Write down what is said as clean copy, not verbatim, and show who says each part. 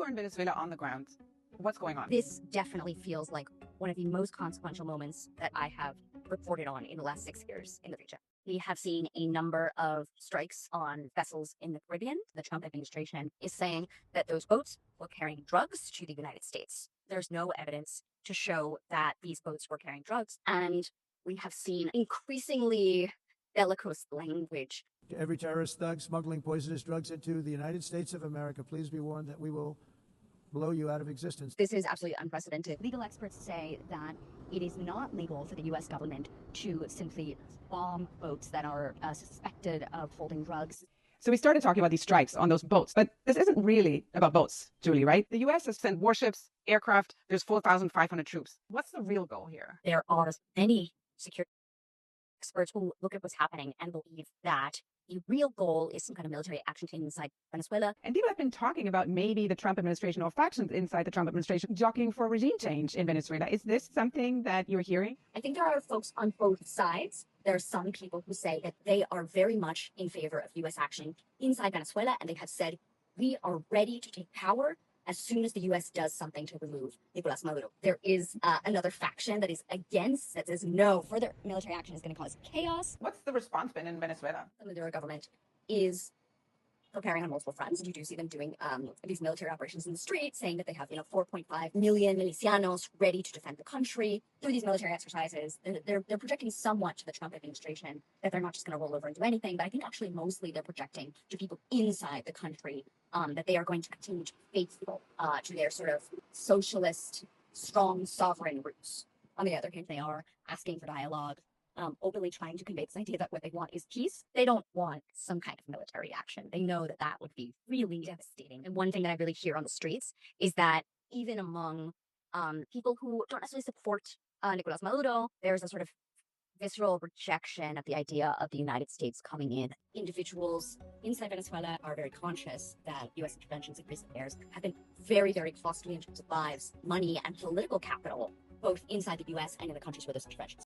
Speaker 1: are in Venezuela on the ground, what's going on?
Speaker 2: This definitely feels like one of the most consequential moments that I have reported on in the last 6 years in the region. We have seen a number of strikes on vessels in the Caribbean. The Trump administration is saying that those boats were carrying drugs to the United States. There's no evidence to show that these boats were carrying drugs. And we have seen increasingly bellicose language.
Speaker 3: To every terrorist thug smuggling poisonous drugs into the United States of America, please be warned that we will blow you out of existence.
Speaker 2: This is absolutely unprecedented. Legal experts say that it is not legal for the U.S. government to simply bomb boats that are suspected of holding drugs.
Speaker 1: So we started talking about these strikes on those boats, but this isn't really about boats, Julie, right? The U.S. has sent warships, aircraft. There's 4,500 troops. What's the real goal here?
Speaker 2: There are many security experts who look at what's happening and believe that the real goal is some kind of military action taken inside Venezuela.
Speaker 1: And people have been talking about maybe the Trump administration or factions inside the Trump administration jockeying for regime change in Venezuela. Is this something that you're hearing?
Speaker 2: I think there are folks on both sides. There are some people who say that they are very much in favor of U.S. action inside Venezuela, and they have said, we are ready to take power as soon as the U.S. does something to remove Nicolás Maduro. There is another faction that is against, that says no, further military action is going to cause chaos.
Speaker 1: What's the response been in Venezuela?
Speaker 2: The Maduro government is preparing on multiple fronts. You do see them doing these military operations in the street, saying that they have 4.5 million milicianos ready to defend the country. Through these military exercises, they're projecting somewhat to the Trump administration that they're not just going to roll over and do anything, but I think actually mostly they're projecting to people inside the country that they are going to continue to be faithful to their sort of socialist, strong, sovereign roots. On the other hand, they are asking for dialogue, openly trying to convey this idea that what they want is peace. They don't want some kind of military action. They know that that would be really devastating. And one thing that I really hear on the streets is that even among people who don't necessarily support Nicolás Maduro, there's a sort of visceral rejection of the idea of the United States coming in. Individuals inside Venezuela are very conscious that U.S. interventions in recent years have been very, very costly in terms of lives, money, and political capital, both inside the U.S. and in the countries where those interventions